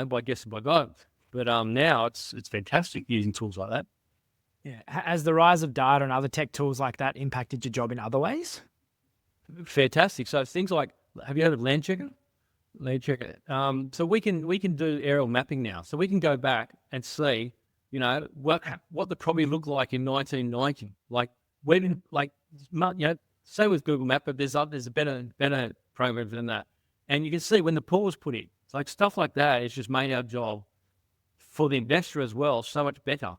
by guessing by God. But now it's fantastic using tools like that. Yeah. Has the rise of data and other tech tools like that impacted your job in other ways? Fantastic. So things like, have you heard of Land Checker? Land Checker. So we can do aerial mapping now. So we can go back and see, what the property looked like in 1990. Like when, same with Google Map, but there's a better program than that. And you can see when the pool was put in. It's like stuff like that. It's just made our job for the investor as well so much better,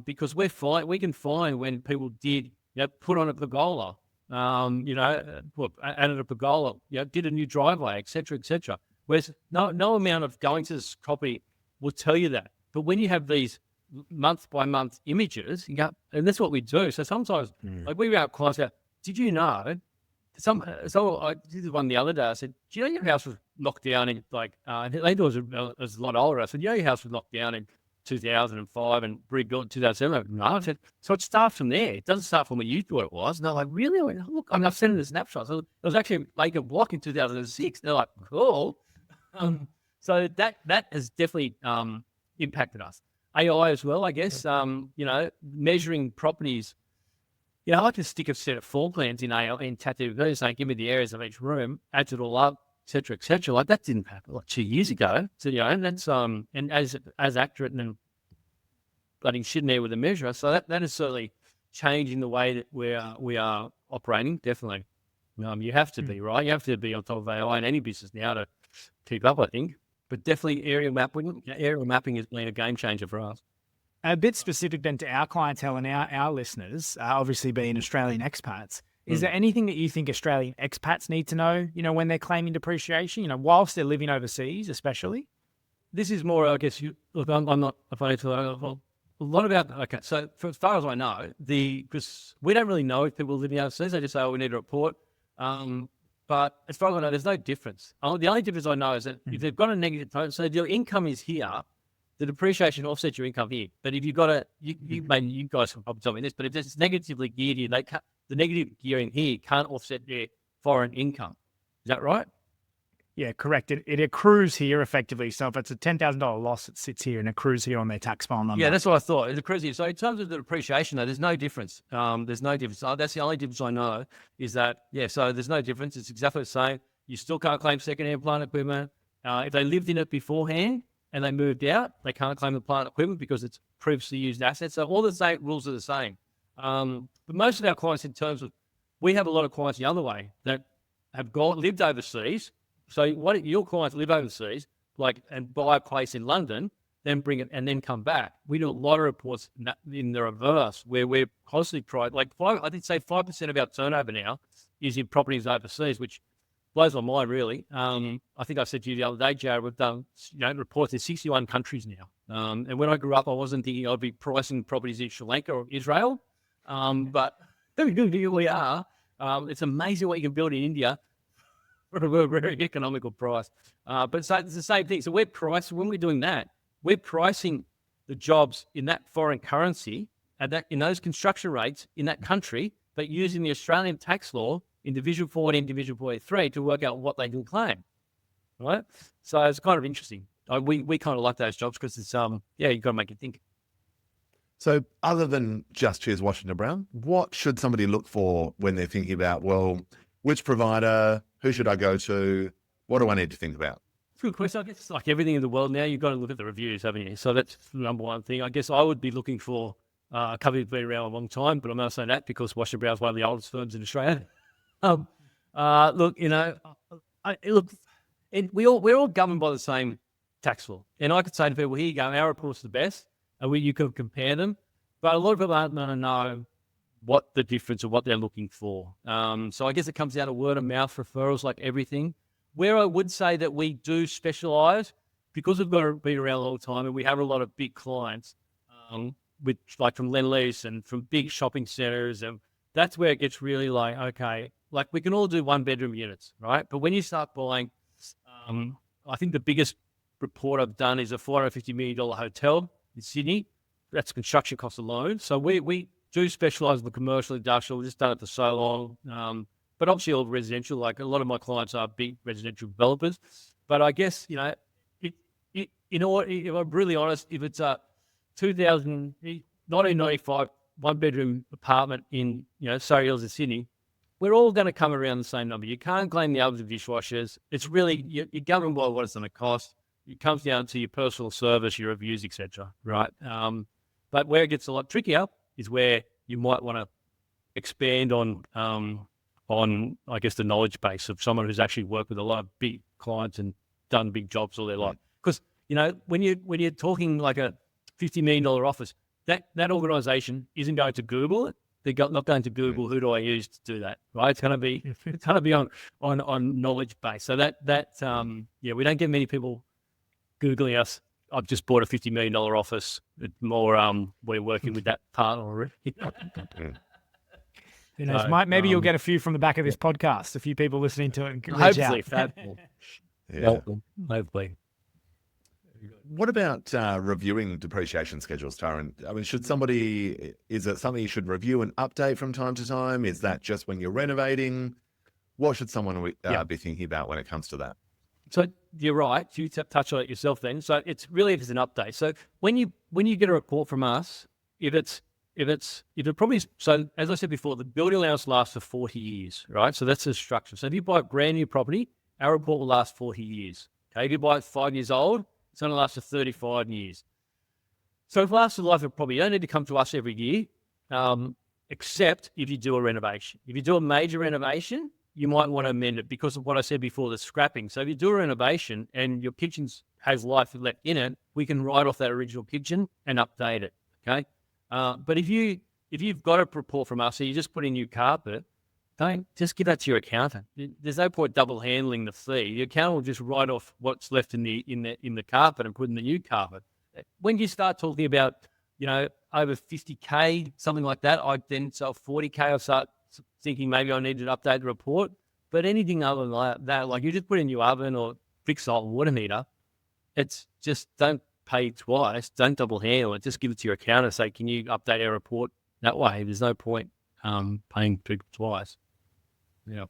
because we can find when people did put on a pergola, added a pergola, did a new driveway, etc., etc. Whereas no amount of going to this property will tell you that. But when you have these month by month images, you go, and that's what we do. So sometimes, like we have clients go, did you know? I did one the other day. I said, do you know your house was knocked down in they thought it was a lot older. I said, your house was knocked down in 2005 and rebuilt in 2007. No, I said, so it starts from there. It doesn't start from what you thought it was. And they're like, really? I went, look, I've sent it a snapshot. So it was actually like a block in 2006. They're like, cool. So that has definitely impacted us. AI as well, I guess. Measuring properties. I can stick a set of floor plans in Tattoo saying, give me the areas of each room, adds it all up, et cetera, et cetera. Like that didn't happen like 2 years ago. So, and that's, and as accurate and bloody shit in there with a measurer. So that is certainly changing the way that we are operating. Definitely. You have to be, right? You have to be on top of AI in any business now to keep up, I think. But definitely aerial mapping has been a game changer for us. A bit specific then to our clientele and our listeners, obviously being Australian expats, is there anything that you think Australian expats need to know, when they're claiming depreciation, whilst they're living overseas, especially? This is more, I guess, I'm not a financial, a lot about, okay, so for as far as I know, because we don't really know if people are living overseas, they just say, we need a report. But as far as I know, there's no difference. The only difference I know is that if they've got a negative total, so your income is here, the depreciation offsets your income here. But if you've got you guys can probably tell me this, but if it's negatively geared here, the negative gearing here can't offset their foreign income. Is that right? Yeah, correct. It accrues here effectively. So if it's a $10,000 loss, it sits here and accrues here on their tax file number. Yeah, that's what I thought. It accrues here. So in terms of the depreciation, though, there's no difference. There's no difference. That's the only difference I know is that, so there's no difference. It's exactly the same. You still can't claim second-hand plant equipment. If they lived in it beforehand and they moved out, they can't claim the plant equipment because it's previously used assets. So all the same rules are the same. But most of our clients, in terms of, we have a lot of clients the other way that have lived overseas. So what your clients live overseas, and buy a place in London, then bring it and then come back. We do a lot of reports in the reverse where we're constantly trying. I did say 5% of our turnover now is in properties overseas, which blows my mind really. I think I said to you the other day, Jarrad, we've done reports in 61 countries now. And when I grew up, I wasn't thinking I'd be pricing properties in Sri Lanka or Israel, but here we are. It's amazing what you can build in India. For a very economical price. But so it's the same thing. So when we're doing that, we're pricing the jobs in that foreign currency and in those construction rates in that country, but using the Australian tax law in Division 40 and Division 43 to work out what they can claim. Right? So it's kind of interesting. We kind of like those jobs because it's, you've got to make it think. So other than just choose Washington Brown, what should somebody look for when they're thinking about, well, which provider, who should I go to? What do I need to think about? It's a good question. I guess it's like everything in the world now, you've got to look at the reviews, haven't you? So that's the number one thing. I guess I would be looking for a company that's been around a long time, but I'm not saying that because Washington Brown is one of the oldest firms in Australia. Look, we're all governed by the same tax law. And I could say to people, here you go, our report's the best, and you could compare them. But a lot of people aren't going to know what the difference or what they're looking for. So I guess it comes down to word of mouth referrals, like everything. Where I would say that we do specialise, because we've got to be around a long time and we have a lot of big clients, with like from Lend-Lease and from big shopping centres, and that's where it gets really like, okay, like we can all do 1-bedroom units, right? But when you start buying, I think the biggest report I've done is a $450 million hotel in Sydney. That's construction costs alone. So we do specialise in the commercial, industrial. We've just done it for so long. But obviously all residential, like a lot of my clients are big residential developers. But I guess, if I'm really honest, if it's a 1995 1-bedroom apartment in, Surrey Hills in Sydney, we're all going to come around the same number. You can't claim the ovens and dishwashers. It's really, you're governed by what it's going to cost. It comes down to your personal service, your reviews, etc. Right? But where it gets a lot trickier is where you might want to expand on, I guess, the knowledge base of someone who's actually worked with a lot of big clients and done big jobs all their life. Because, when you're talking like a $50 million office, that organisation isn't going to Google it. They're not going to Google who do I use to do that, right? It's going to be on knowledge base. So we don't get many people Googling us. I've just bought a $50 million office. It's more we're working with that partner already. Who knows? Maybe you'll get a few from the back of this podcast. A few people listening to it and reach hopefully, out. Hopefully. What about reviewing depreciation schedules, Tyron? I mean, is it something you should review and update from time to time? Is that just when you're renovating? What should someone be thinking about when it comes to that? So you're right. You touch on it yourself then. So it's really, if it's an update. So when you get a report from us, if it probably, so as I said before, the building allowance lasts for 40 years, right? So that's the structure. So if you buy a brand new property, our report will last 40 years. Okay. If you buy it 5 years old, it's going to last for 35 years. So if it lasts a life of property, you don't need to come to us every year, except if you do a renovation. If you do a major renovation, you might want to amend it because of what I said before, the scrapping. So if you do a renovation and your kitchen has life left in it, we can write off that original kitchen and update it, okay? But if you've got a report from us, so you just put in new carpet, don't just give that to your accountant. There's no point double handling the fee. The accountant will just write off what's left in the carpet and put in the new carpet. When you start talking about, over 50K, something like that, I then sell 40K. I start thinking maybe I need to update the report. But anything other than that, like you just put in your oven or fix the water meter, it's just don't pay twice. Don't double handle it. Just give it to your accountant and say, can you update our report that way? There's no point paying twice. Yeah.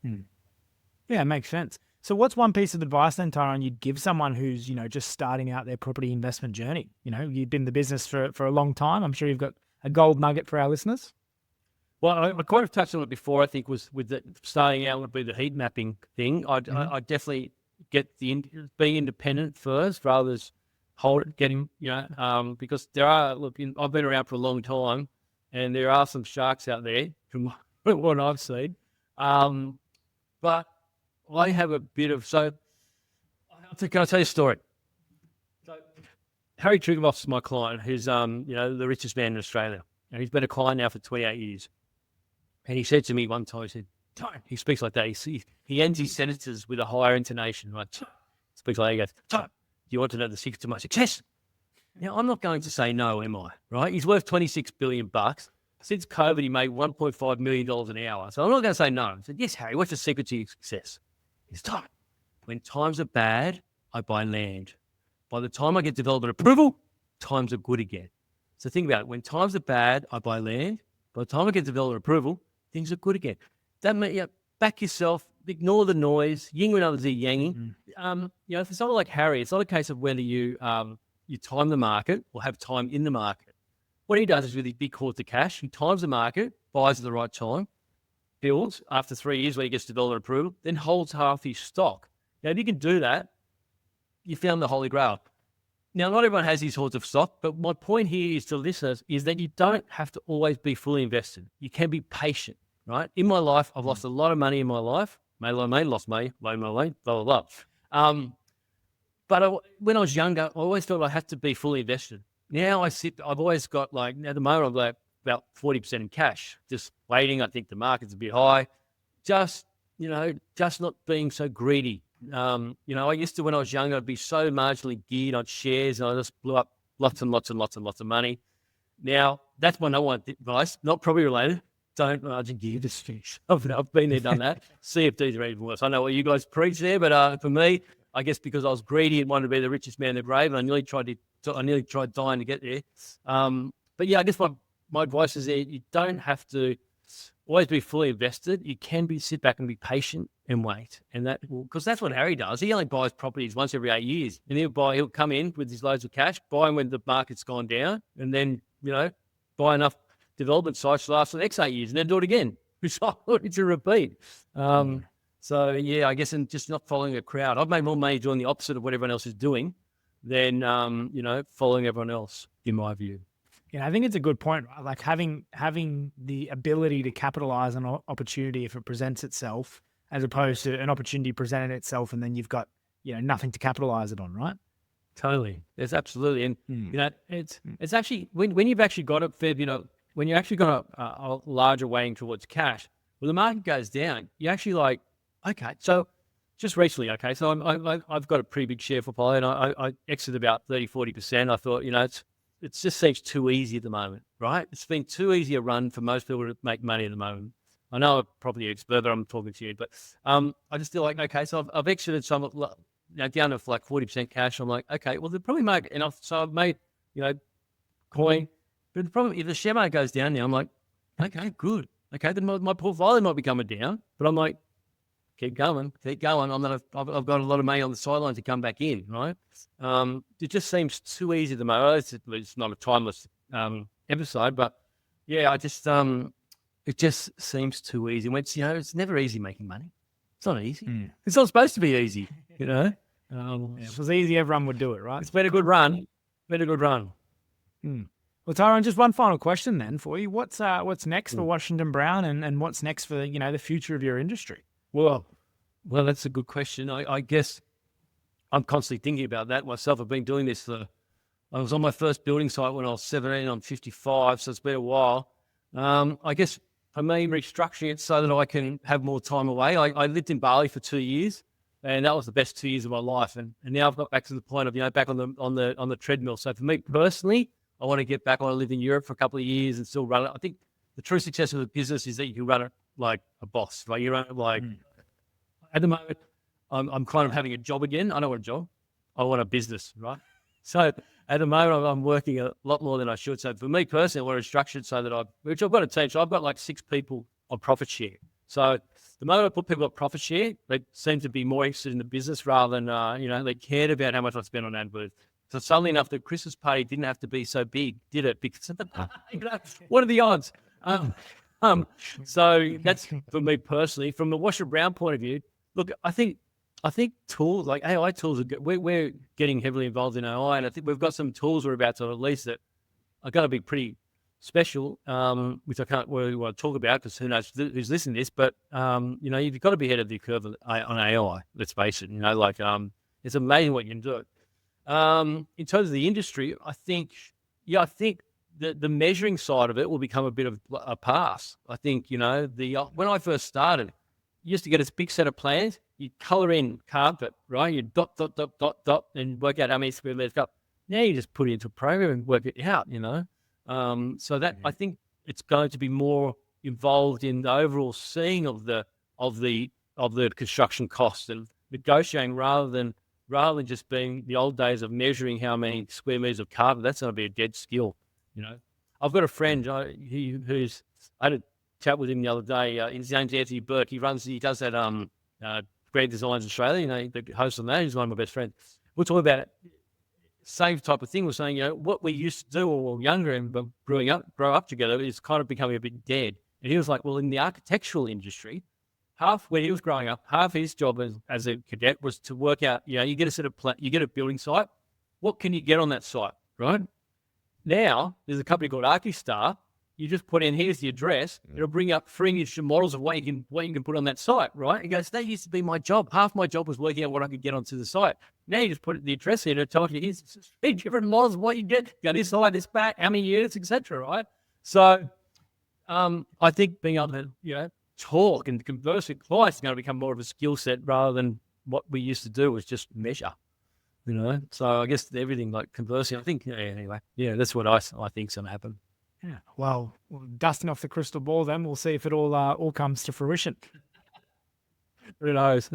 Yeah, it makes sense. So what's one piece of advice then, Tyron, you'd give someone who's, just starting out their property investment journey? You've been in the business for a long time. I'm sure you've got a gold nugget for our listeners. Well, I kind of touched on it before, I think, was with the starting out would be the heat mapping thing. I definitely get being independent first rather than because there are, I've been around for a long time and there are some sharks out there from what I've seen. But I have a bit of, can I tell you a story? So Harry Triggermoff's is my client, who's, the richest man in Australia. And he's been a client now for 28 years. And he said to me one time, he said, Tyron, he speaks like that. He ends his sentences with a higher intonation, right? Speaks like that. He goes, Tyron, do you want to know the secret to my success? Now, I'm not going to say no, am I? Right? He's worth $26 billion. Since COVID, he made $1.5 million an hour. So I'm not going to say no. I said, yes, Harry, what's the secret to your success? He's Tyron, when times are bad, I buy land. By the time I get development approval, times are good again. So think about it. When times are bad, I buy land. By the time I get development approval, things are good again. That means, back yourself, ignore the noise, yin with others are yanging. For someone like Harry, it's not a case of whether you time the market or have time in the market. What he does is with his big hoards of cash, he times the market, buys at the right time, builds after 3 years when he gets development approval, then holds half his stock. Now, if you can do that, you found the holy grail. Now, not everyone has these hoards of stock, but my point here is to listeners is that you don't have to always be fully invested. You can be patient, right? In my life, I've lost a lot of money in my life. Lost money, blah, blah, blah. But when I was younger, I always felt I had to be fully invested. Now I've always got at the moment, I'm like about 40% in cash, just waiting. I think the market's a bit high. Just not being so greedy. I used to, when I was younger, I'd be so marginally geared on shares and I just blew up lots and lots and lots and lots of money. Now, that's my number one advice, not probably related. Don't margin gear to fish. I've been there, done that. CFDs are even worse. I know what you guys preach there, but for me, I guess because I was greedy and wanted to be the richest man in the grave, and I nearly tried dying to get there. But yeah, I guess my advice is that you don't have to always be fully invested. You can sit back and be patient and wait. And because that's what Harry does. He only buys properties once every 8 years. And he'll come in with his loads of cash, buy them when the market's gone down, and then, buy enough development sites to last for the next 8 years and then do it again. It's a repeat. So yeah, I guess, and just not following a crowd. I've made more money doing the opposite of what everyone else is doing than, following everyone else, in my view. Yeah, I think it's a good point, right? Like having the ability to capitalize on an opportunity if it presents itself, as opposed to an opportunity presenting itself and then you've got, nothing to capitalize it on, right? Totally. There's absolutely. And, it's actually, when you've actually got when you actually got a larger weighting towards cash, when the market goes down, you actually okay, so just recently, so I've got a pretty big share portfolio and I exited about 30-40%. I thought, it just seems too easy at the moment, right? It's been too easy a run for most people to make money at the moment. I know I'm probably expert, but I'm talking to you, but I just feel like, okay, so I've exited some, down to 40% cash. I'm like, okay, well, they'll probably make enough. So I've made, coin. But the problem, if the share market goes down now, I'm like, okay, good. Okay, then my portfolio might be coming down, but I'm like, keep going. I've got a lot of money on the sidelines to come back in, right? It just seems too easy at the moment. It's not a timeless episode, but yeah, it just seems too easy. When it's never easy making money. It's not easy. It's not supposed to be easy, If it was easy, everyone would do it, right? It's been a good run. Well, Tyron, just one final question then for you. What's next for Washington Brown and what's next for, the future of your industry? Well, that's a good question. I guess I'm constantly thinking about that myself. I've been doing this I was on my first building site when I was 17. I'm 55, so it's been a while. I guess for me, restructuring it so that I can have more time away. I lived in Bali for 2 years, and that was the best 2 years of my life. And now I've got back to the point of back on the treadmill. So for me personally, I want to get back. I want to live in Europe for a couple of years and still run it. I think the true success of a business is that you can run it like a boss, right? You run it like. At the moment, I'm kind of having a job again. I don't want a job. I want a business, right? So at the moment, I'm working a lot more than I should. So for me personally, I want to structure it so that which I've got a team. So I've got 6 people on profit share. So the moment I put people on profit share, they seem to be more interested in the business rather than, they cared about how much I spent on AdWords. So suddenly enough, the Christmas party didn't have to be so big, did it? Because what are the odds? So that's for me personally. From the Washer Brown point of view, look, I think tools like AI tools we're getting heavily involved in AI, and I think we've got some tools we're about to release that are going to be pretty special, which I can't really want to talk about because who knows who's listening to this. But you've got to be ahead of the curve on AI. Let's face it. It's amazing what you can do. In terms of the industry, I think the measuring side of it will become a bit of a pass. I think, when I first started, you used to get a big set of plans, you color in carpet, right? You dot, and work out how many square meters got. Now you just put it into a program and work it out, So that I think it's going to be more involved in the overall seeing of the construction costs and negotiating rather than just being the old days of measuring how many square meters of carpet. That's going to be a dead skill, I've got a friend I had a chat with him the other day. His name's Anthony Burke. He does that Grand Designs Australia. The host on that. He's one of my best friends. We're talking about it. same type of thing. We're saying, what we used to do when we were younger and grow up together is kind of becoming a bit dead. And he was like, well, in the architectural industry, when he was growing up, half his job as a cadet was to work out, you get a set of you get a building site. What can you get on that site, right? Now, there's a company called Archistar. You just put in, here's the address. It'll bring up 3-inch models of what you can put on that site, right? He goes, that used to be my job. Half my job was working out what I could get onto the site. Now you just put the address in and it tells you, here's 3 different models of what you get. Go this side, this back, how many units, etc. Right? So I think being able to, talk and converse with clients is going to become more of a skill set rather than what we used to do was just measure. So I guess everything like conversing, I think, anyway, that's what I think is going to happen. Yeah. Well, dusting off the crystal ball, then we'll see if it all comes to fruition. Who knows?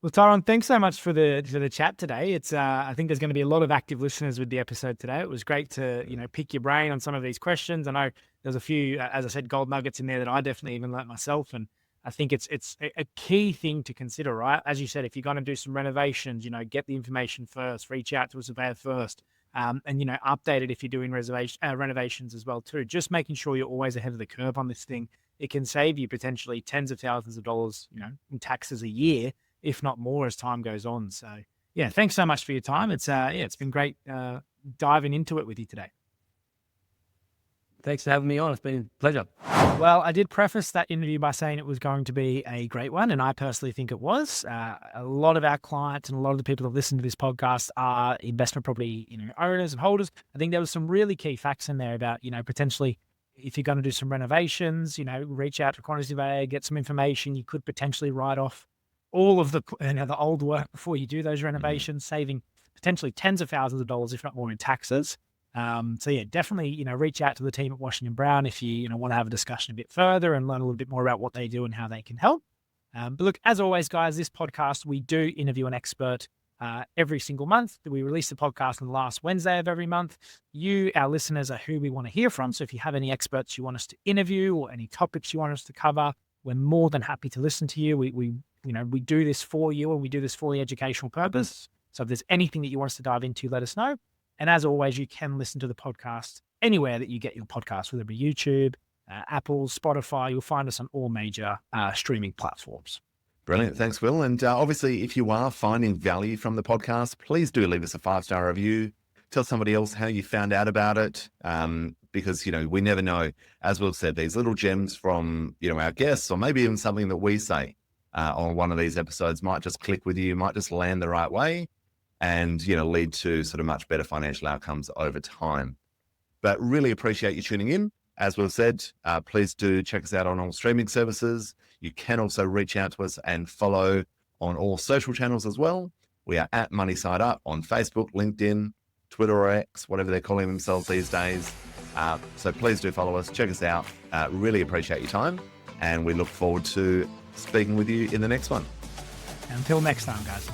Well, Tyron, thanks so much for the chat today. It's I think there's going to be a lot of active listeners with the episode today. It was great to pick your brain on some of these questions. I know there's a few, as I said, gold nuggets in there that I definitely even learnt myself, and I think it's a key thing to consider, right? As you said, if you're going to do some renovations, get the information first, reach out to a surveyor first, and update it if you're doing renovations as well too. Just making sure you're always ahead of the curve on this thing. It can save you potentially tens of thousands of dollars, in taxes a year, if not more, as time goes on. So yeah, thanks so much for your time. It's it's been great diving into it with you today. Thanks for having me on. It's been a pleasure. Well, I did preface that interview by saying it was going to be a great one, and I personally think it was. A lot of our clients and a lot of the people that listen to this podcast are investment property owners and holders. I think there was some really key facts in there about, potentially if you're going to do some renovations, reach out to a quantity surveyor, get some information. You could potentially write off all of the old work before you do those renovations, saving potentially tens of thousands of dollars, if not more, in taxes. So yeah, definitely, reach out to the team at Washington Brown if you, want to have a discussion a bit further and learn a little bit more about what they do and how they can help. But look, as always, guys, this podcast, we do interview an expert every single month. We release the podcast on the last Wednesday of every month. You, our listeners, are who we want to hear from. So if you have any experts you want us to interview or any topics you want us to cover, we're more than happy to listen to you. We do this for you, and we do this for the educational purpose. So if there's anything that you want us to dive into, let us know. And as always, you can listen to the podcast anywhere that you get your podcast, whether it be YouTube, Apple, Spotify. You'll find us on all major streaming platforms. Brilliant. Thanks, Will. And obviously, if you are finding value from the podcast, please do leave us a 5-star review. Tell somebody else how you found out about it. Because, we never know, as Will said, these little gems from, our guests, or maybe even something that we say on one of these episodes might just click with you, might just land the right way, and, lead to sort of much better financial outcomes over time. But really appreciate you tuning in. As we've said, please do check us out on all streaming services. You can also reach out to us and follow on all social channels as well. We are at Money Side Up on Facebook, LinkedIn, Twitter or X, whatever they're calling themselves these days. So please do follow us, check us out. Really appreciate your time. And we look forward to speaking with you in the next one. Until next time, guys.